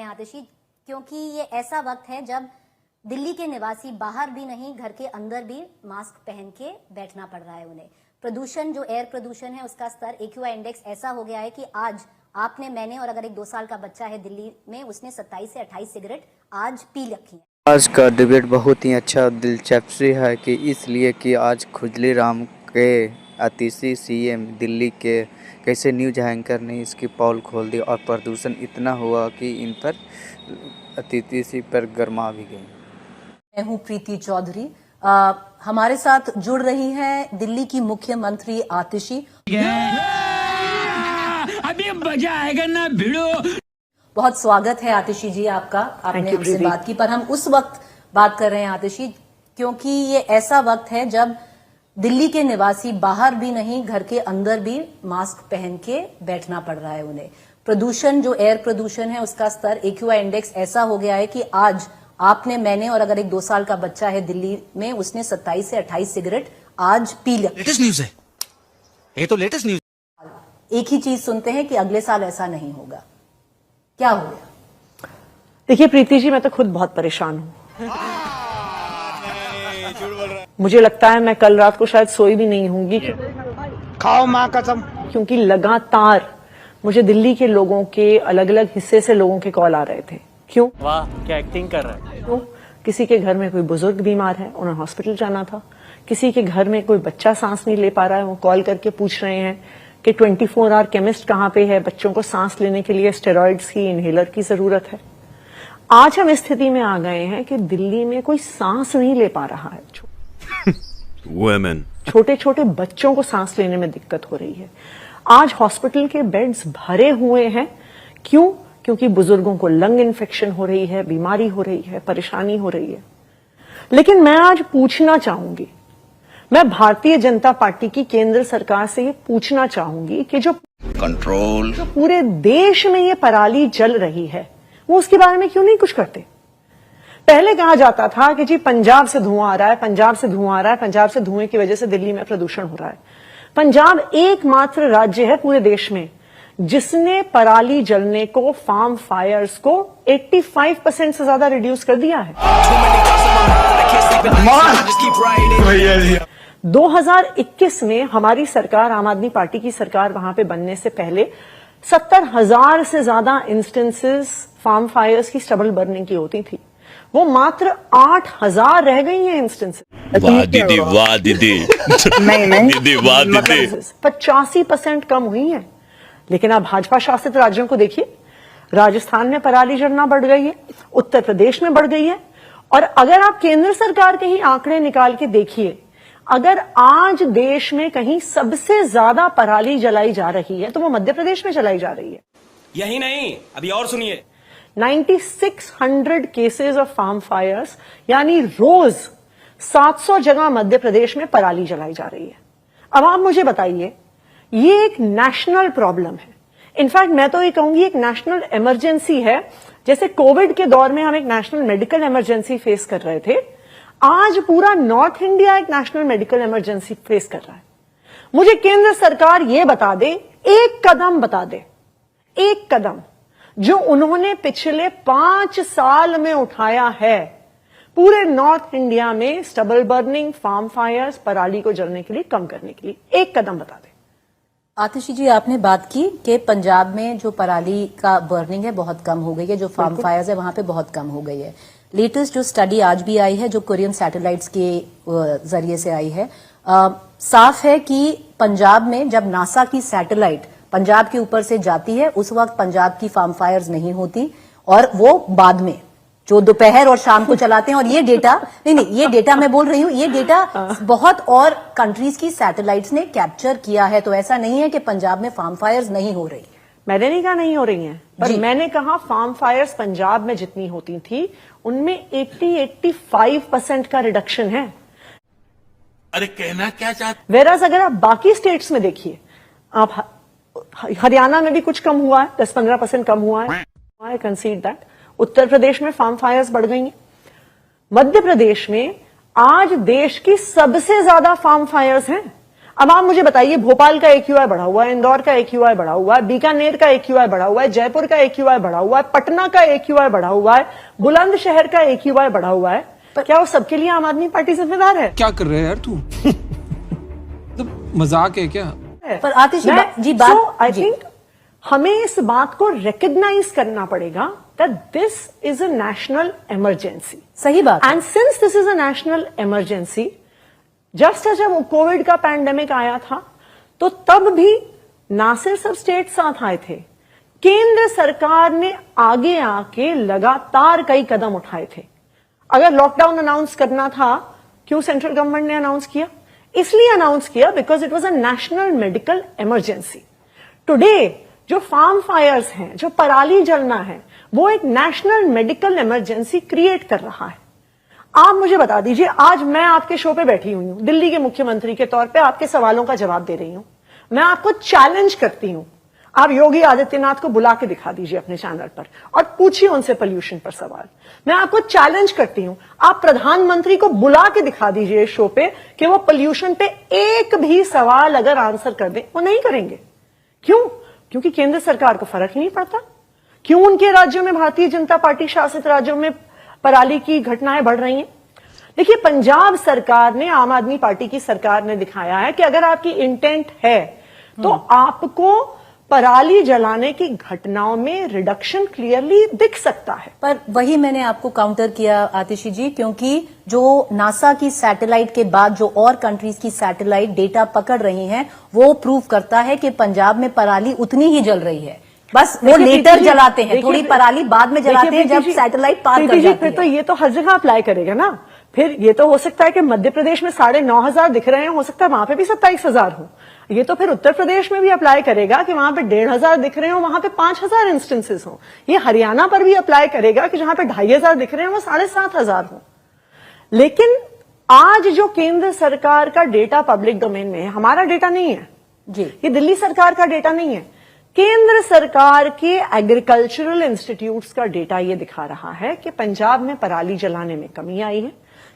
आतिशी, क्योंकि ये ऐसा वक्त है जब दिल्ली के निवासी बाहर भी नहीं घर के अंदर भी मास्क पहन के बैठना पड़ रहा है उन्हें। प्रदूषण, जो एयर प्रदूषण है, उसका स्तर AQI इंडेक्स ऐसा हो गया है कि आज आपने, मैंने और अगर एक 2 साल का बच्चा है दिल्ली में, उसने 27 से 28 सिगरेट आज पी रखी है। आज का डिबेट बहुत ही अच्छा और दिलचस्प है कि इसलिए कि आज खुजली राम के आतिशी CM दिल्ली के कैसे न्यूज एंकर ने इसकी पोल खोल दी और प्रदूषण इतना हुआ कि इन पर आतिशी पर गरमा भी गई। मैं हूं प्रीति चौधरी। हमारे साथ जुड़ रही हैं दिल्ली की मुख्यमंत्री आतिशी। अभी मजा आएगा ना भिड़ो। बहुत स्वागत है आतिशी जी आपका। आपने हमसे बात की, पर हम उस वक्त बात कर रहे हैं आतिशी, क्योंकि ये ऐसा वक्त है जब दिल्ली के निवासी बाहर भी नहीं घर के अंदर भी मास्क पहन के बैठना पड़ रहा है उन्हें। प्रदूषण, जो एयर प्रदूषण है, उसका स्तर AQI इंडेक्स ऐसा हो गया है कि आज आपने, मैंने और अगर एक 2 साल का बच्चा है दिल्ली में, उसने 27 से 28 सिगरेट आज पी ली। लेटेस्ट न्यूज है ये, तो लेटेस्ट न्यूज। एक ही चीज सुनते हैं कि अगले साल ऐसा नहीं होगा। क्या हो गया? देखिए प्रीति जी, मैं तो खुद बहुत परेशान हूं। मुझे लगता है मैं कल रात को शायद सोई भी नहीं होंगी। खाओ माँ कसम। क्योंकि लगातार मुझे दिल्ली के लोगों के, अलग अलग हिस्से से लोगों के कॉल आ रहे थे। क्यों? वाह, क्या एक्टिंग कर रहा है। क्यों? किसी के घर में कोई बुजुर्ग बीमार है, उन्हें हॉस्पिटल जाना था। किसी के घर में कोई बच्चा सांस नहीं ले पा रहा है, वो कॉल करके पूछ रहे हैं कि 24 आवर केमिस्ट कहाँ पे है, बच्चों को सांस लेने के लिए स्टेरॉइड्स की, इनहेलर की जरूरत है। आज हम इस स्थिति में आ गए हैं कि दिल्ली में कोई सांस नहीं ले पा रहा है। छोटे छोटे बच्चों को सांस लेने में दिक्कत हो रही है। आज हॉस्पिटल के बेड्स भरे हुए हैं। क्यों? क्योंकि बुजुर्गों को लंग इन्फेक्शन हो रही है, बीमारी हो रही है, परेशानी हो रही है। लेकिन मैं आज पूछना चाहूंगी, मैं भारतीय जनता पार्टी की केंद्र सरकार से ये पूछना चाहूंगी कि जो पूरे देश में ये पराली जल रही है, वो उसके बारे में क्यों नहीं कुछ करते? पहले कहा जाता था कि जी पंजाब से धुआं आ रहा है, पंजाब से धुआं आ रहा है, पंजाब से धुएं की वजह से दिल्ली में प्रदूषण हो रहा है। पंजाब एकमात्र राज्य है पूरे देश में जिसने पराली जलने को, फार्म फायर्स को 85% से ज्यादा रिड्यूस कर दिया है। 2021 में हमारी सरकार, आम आदमी पार्टी की सरकार वहां पे बनने से पहले 70,000 से ज्यादा इंस्टेंसेस फार्म फायर्स की स्टबल बर्निंग की होती थी। वो मात्र 8,000 रह गई हैं इंस्टेंसेस। वाह दीदी, वाह दीदी। नहीं दीदी, वाह दीदी। 85% कम हुई है। लेकिन आप भाजपा शासित राज्यों को देखिए, राजस्थान में पराली जलना बढ़ गई है, उत्तर प्रदेश में बढ़ गई है। और अगर आप केंद्र सरकार के ही आंकड़े निकाल के देखिए, अगर आज देश में कहीं सबसे ज्यादा पराली जलाई जा रही है तो वो मध्य प्रदेश में जलाई जा रही है। यही नहीं, अभी और सुनिए। 9600 केसेस ऑफ फार्म फायर्स, यानी रोज 700 जगह मध्य प्रदेश में पराली जलाई जा रही है। अब आप मुझे बताइए, ये एक नेशनल प्रॉब्लम है। इनफैक्ट मैं तो ये कहूंगी एक नेशनल इमरजेंसी है। जैसे कोविड के दौर में हम एक नेशनल मेडिकल इमरजेंसी फेस कर रहे थे, आज पूरा नॉर्थ इंडिया एक नेशनल मेडिकल इमरजेंसी फेस कर रहा है। मुझे केंद्र सरकार ये बता दे, एक कदम बता दे, एक कदम जो उन्होंने पिछले 5 साल में उठाया है पूरे नॉर्थ इंडिया में स्टबल बर्निंग, फार्म फायर्स, पराली को जलने के लिए कम करने के लिए, एक कदम बता दे। आतिशी जी, आपने बात की कि पंजाब में जो पराली का बर्निंग है बहुत कम हो गई है, जो फार्म फायर्स है वहां पे बहुत कम हो गई है। लेटेस्ट जो स्टडी आज भी आई है, जो कोरियन सैटेलाइट्स के जरिए से आई है, साफ है कि पंजाब में जब नासा की सैटेलाइट पंजाब के ऊपर से जाती है, उस वक्त पंजाब की फार्म फायर्स नहीं होती, और वो बाद में जो दोपहर और शाम को चलाते हैं। और ये डेटा नहीं, ये डेटा मैं बोल रही हूँ, ये डेटा बहुत और कंट्रीज की सैटेलाइट्स ने कैप्चर किया है। तो ऐसा नहीं है कि पंजाब में फार्म फायर्स नहीं हो रही। मैंने नहीं कहा नहीं हो रही हैं, पर मैंने कहा फार्म फायर्स पंजाब में जितनी होती थी उनमें 80-85% का रिडक्शन है। अरे कहना क्या चाहते? वेराज अगर आप बाकी स्टेट्स में देखिए, आप हरियाणा में भी कुछ कम हुआ है, 10-15% कम हुआ है, आई कंसीड दैट। उत्तर प्रदेश में फार्म फायर्स बढ़ गई हैं। मध्य प्रदेश में आज देश की सबसे ज्यादा फार्म फायर्स हैं। अब आप मुझे बताइए, भोपाल का AQI बढ़ा हुआ है, इंदौर का AQI बढ़ा हुआ है, बीकानेर का AQI बढ़ा हुआ है, जयपुर का AQI बढ़ा हुआ है, पटना का AQI बढ़ा हुआ है, बुलंदशहर का AQI बढ़ा हुआ है। क्या वो सबके लिए आम आदमी पार्टी जिम्मेदार है? क्या कर रहे हैं यार तू? तो मजाक है क्या? पर आतिश जी बात आई थिंक हमें इस बात को रिकॉग्नाइज करना पड़ेगा that this is a national emergency. सही बात है। And since this is a national emergency, जब कोविड का पैंडेमिक आया था तो तब भी ना सिर्फ सब स्टेट साथ आए थे, केंद्र सरकार ने आगे आके लगातार कई कदम उठाए थे। अगर लॉकडाउन अनाउंस करना था, क्यों सेंट्रल गवर्नमेंट ने अनाउंस किया? इसलिए अनाउंस किया because it was a national medical emergency. Today जो फार्म फायर्स हैं, जो पराली जलना है, वो एक नेशनल मेडिकल इमरजेंसी क्रिएट कर रहा है। आप मुझे बता दीजिए, आज मैं आपके शो पे बैठी हुई हूं, दिल्ली के मुख्यमंत्री के तौर पे आपके सवालों का जवाब दे रही हूं। मैं आपको चैलेंज करती हूं, आप योगी आदित्यनाथ को बुला के दिखा दीजिए अपने चैनल पर और पूछिए उनसे पोल्यूशन पर सवाल। मैं आपको चैलेंज करती हूं, आप प्रधानमंत्री को बुला के दिखा दीजिए इस शो पे कि वो पोल्यूशन पे एक भी सवाल अगर आंसर कर दें, वो नहीं करेंगे। क्यों? क्योंकि केंद्र सरकार को फर्क ही नहीं पड़ता। क्यों उनके राज्यों में, भारतीय जनता पार्टी शासित राज्यों में पराली की घटनाएं बढ़ रही हैं? देखिए, पंजाब सरकार ने, आम आदमी पार्टी की सरकार ने दिखाया है कि अगर आपकी इंटेंट है तो आपको पराली जलाने की घटनाओं में रिडक्शन क्लियरली दिख सकता है। पर वही मैंने आपको काउंटर किया आतिशी जी, क्योंकि जो नासा की सैटेलाइट के बाद जो और कंट्रीज की सैटेलाइट डेटा पकड़ रही हैं, वो प्रूव करता है कि पंजाब में पराली उतनी ही जल रही है। बस वो लेटर जलाते हैं, थोड़ी पराली बाद में जलाते हैं जब सैटेलाइट पार कर जाती है। फिर तो ये तो हर जगह अप्लाई करेगा ना। फिर ये तो हो सकता है कि मध्य प्रदेश में 9,500 दिख रहे हैं, हो सकता है वहां पे भी 27,000 हो। ये तो फिर उत्तर प्रदेश में भी अप्लाई करेगा कि वहां पे 1,500 दिख रहे हो, वहां पे 5,000 इंस्टेंसेस हो। ये हरियाणा पर भी अप्लाई करेगा कि जहां पे 2,500 दिख रहे हैं वो 7,500 हो। लेकिन आज जो केंद्र सरकार का डेटा पब्लिक डोमेन में है, हमारा डेटा नहीं है जी, ये दिल्ली सरकार का डेटा नहीं है, केंद्र सरकार के एग्रीकल्चरल इंस्टीट्यूट्स का डेटा ये दिखा रहा है कि पंजाब में पराली जलाने में कमी आई है,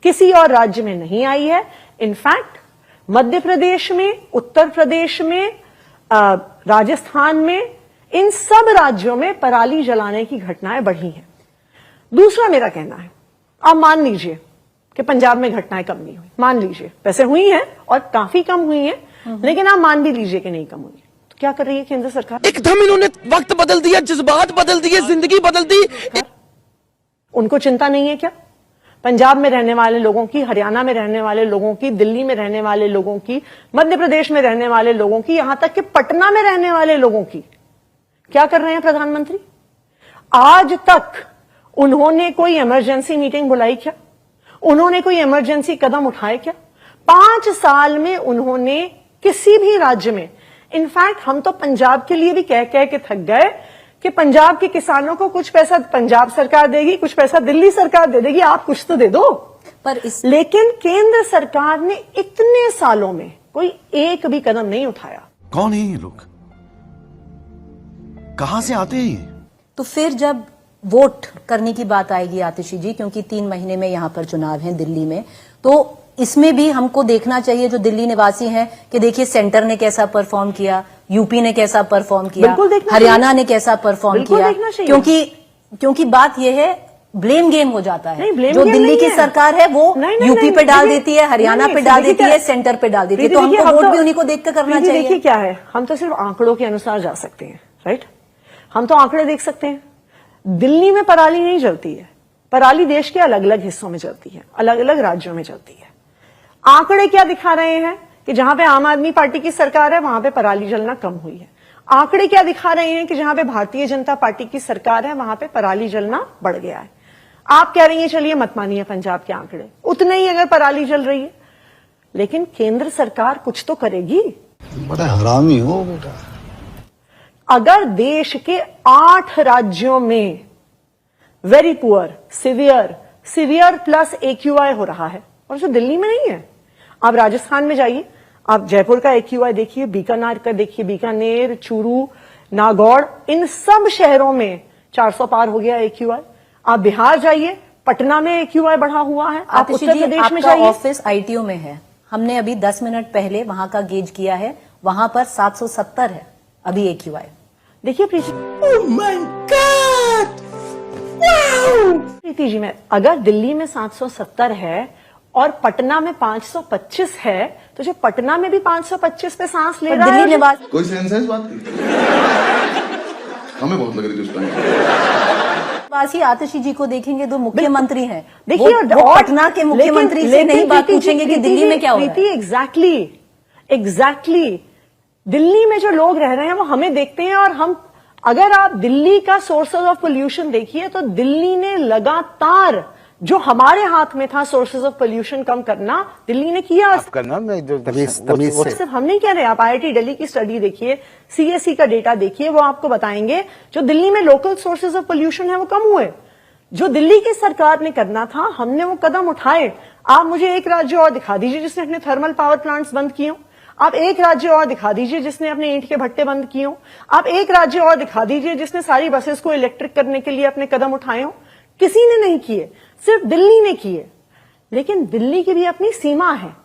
किसी और राज्य में नहीं आई है। इनफैक्ट मध्य प्रदेश में, उत्तर प्रदेश में, राजस्थान में, इन सब राज्यों में पराली जलाने की घटनाएं बढ़ी हैं। दूसरा मेरा कहना है, आप मान लीजिए कि पंजाब में घटनाएं कम नहीं हुई, मान लीजिए, वैसे हुई हैं और काफी कम हुई हैं, लेकिन आप मान भी लीजिए कि नहीं कम हुई, तो क्या कर रही है केंद्र सरकार? एकदम इन्होंने वक्त बदल दिया, जज्बात बदल दिए, जिंदगी बदल दी। उनको चिंता नहीं है क्या? पंजाब में रहने वाले लोगों की, हरियाणा में रहने वाले लोगों की, दिल्ली में रहने वाले लोगों की, मध्य प्रदेश में रहने वाले लोगों की, यहां तक कि पटना में रहने वाले लोगों की। क्या कर रहे हैं प्रधानमंत्री? आज तक उन्होंने कोई इमरजेंसी मीटिंग बुलाई क्या? उन्होंने कोई इमरजेंसी कदम उठाए क्या? 5 साल में उन्होंने किसी भी राज्य में, इनफैक्ट हम तो पंजाब के लिए भी कह के थक गए कि पंजाब के किसानों को कुछ पैसा पंजाब सरकार देगी, कुछ पैसा दिल्ली सरकार दे देगी, आप कुछ तो दे दो। लेकिन केंद्र सरकार ने इतने सालों में कोई एक भी कदम नहीं उठाया। कौन है ये लोग? कहां से आते हैं ये? तो फिर जब वोट करने की बात आएगी आतिशी जी, क्योंकि 3 महीने में यहां पर चुनाव हैं दिल्ली में, तो इसमें भी हमको देखना चाहिए जो दिल्ली निवासी हैं कि देखिए सेंटर ने कैसा परफॉर्म किया, यूपी ने कैसा परफॉर्म किया, हरियाणा ने कैसा परफॉर्म किया, क्योंकि बात यह है ब्लेम गेम हो जाता है। जो दिल्ली की सरकार है वो यूपी पे डाल देती है, हरियाणा पे डाल देती है, सेंटर पे डाल देती है, तो हमको वोट भी उन्हीं को देखकर करना चाहिए। देखिए क्या है, हम तो सिर्फ आंकड़ों के अनुसार जा सकते हैं, राइट? हम तो आंकड़े देख सकते हैं। दिल्ली में पराली नहीं जलती है, पराली देश के अलग अलग हिस्सों में जलती है, अलग अलग राज्यों में जलती है। आंकड़े क्या दिखा रहे हैं कि जहां पे आम आदमी पार्टी की सरकार है वहां पे पराली जलना कम हुई है। आंकड़े क्या दिखा रहे हैं कि जहां पे भारतीय जनता पार्टी की सरकार है वहां पे पराली जलना बढ़ गया है। आप कह रही हैं चलिए मत मानिए पंजाब के आंकड़े, उतने ही अगर पराली जल रही है, लेकिन केंद्र सरकार कुछ तो करेगी। बड़ा हरामी हो बेटा। अगर देश के 8 राज्यों में very poor, severe plus AQI हो रहा है और जो दिल्ली में नहीं है, आप राजस्थान में जाइए, आप जयपुर का AQI देखिए, बीकानेर का देखिए, बीकानेर, चूरू, नागौर, इन सब शहरों में 400 पार हो गया AQI। आप बिहार जाइए, पटना में AQI बढ़ा हुआ है। आप उत्तर प्रदेश में जाइए, ऑफिस ITO में है, हमने अभी 10 मिनट पहले वहां का गेज किया है, वहां पर 770 है अभी AQI। देखिए प्रीति जी, मैं अगर दिल्ली में 770 है और पटना में 525 है, तो जो पटना में भी 525 पे सांस ले रहा है, दिल्ली निवासी कोई सेंस है इस बात की? हमें बहुत लग रही थी उस टाइम। आतिशी जी को देखेंगे, दो मुख्यमंत्री हैं, देखिए वो पटना के मुख्यमंत्री से नहीं बात पूछेंगे कि दिल्ली में क्या हो रहा है। एग्जैक्टली दिल्ली में जो लोग रह रहे हैं वो हमें देखते हैं, और हम, अगर आप दिल्ली का सोर्सेज ऑफ पोल्यूशन देखिए तो दिल्ली ने लगातार, जो हमारे हाथ में था सोर्सेज ऑफ पोल्यूशन कम करना, दिल्ली ने किया। करना मैं जो सिर्फ हम नहीं कह रहे, आप IIT दिल्ली की स्टडी देखिए, CSE का डेटा देखिए, वो आपको बताएंगे जो दिल्ली में लोकल सोर्सेज ऑफ पोल्यूशन है वो कम हुए। जो दिल्ली की सरकार ने करना था, हमने वो कदम उठाए। आप मुझे एक राज्य और दिखा दीजिए जिसने अपने थर्मल पावर प्लांट्स बंद किए हो। आप एक राज्य और दिखा दीजिए जिसने अपने ईंट के भट्टे बंद किए हो। आप एक राज्य और दिखा दीजिए जिसने सारी बसेस को इलेक्ट्रिक करने के लिए अपने कदम उठाए हो। किसी ने नहीं किए, सिर्फ दिल्ली ने किए। लेकिन दिल्ली की भी अपनी सीमा है।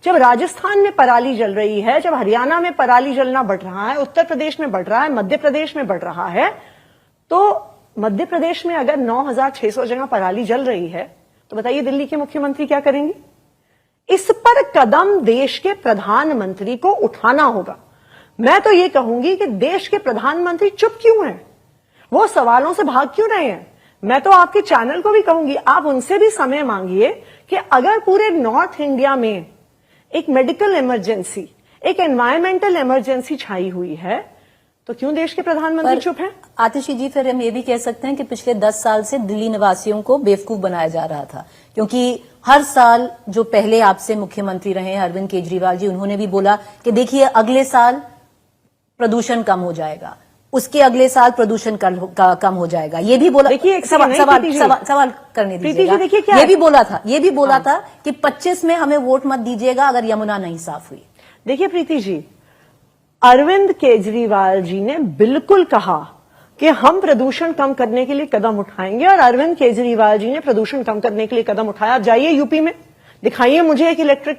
जब राजस्थान में पराली जल रही है, जब हरियाणा में पराली जलना बढ़ रहा है, उत्तर प्रदेश में बढ़ रहा है, मध्य प्रदेश में बढ़ रहा है, तो मध्य प्रदेश में अगर 9,600 जगह पराली जल रही है, तो बताइए दिल्ली के मुख्यमंत्री क्या करेंगे? इस पर कदम देश के प्रधानमंत्री को उठाना होगा। मैं तो ये कहूंगी कि देश के प्रधानमंत्री चुप क्यों हैं? वो सवालों से भाग क्यों रहे हैं? मैं तो आपके चैनल को भी कहूंगी, आप उनसे भी समय मांगिए कि अगर पूरे नॉर्थ इंडिया में एक मेडिकल इमरजेंसी, एक एनवायरमेंटल इमरजेंसी छाई हुई है, तो क्यों देश के प्रधानमंत्री चुप हैं? आतिशी जी, फिर हम ये भी कह सकते हैं कि पिछले 10 साल से दिल्ली निवासियों को बेवकूफ बनाया जा रहा था, क्योंकि हर साल जो पहले आपसे मुख्यमंत्री रहे हैं अरविंद केजरीवाल जी, उन्होंने भी बोला कि देखिए अगले साल प्रदूषण कम हो जाएगा, उसके अगले साल प्रदूषण कम हो जाएगा, ये भी बोला। देखिए सवाल करने दीजिएगा। देखिए क्या ये भी बोला था कि 25 में हमें वोट मत दीजिएगा अगर यमुना नहीं साफ हुई। देखिए प्रीति जी, अरविंद केजरीवाल जी ने बिल्कुल कहा कि हम प्रदूषण कम करने के लिए कदम उठाएंगे, और अरविंद केजरीवाल जी ने प्रदूषण कम करने के लिए कदम उठाया। आप जाइए यूपी में, दिखाइए मुझे एक इलेक्ट्रिक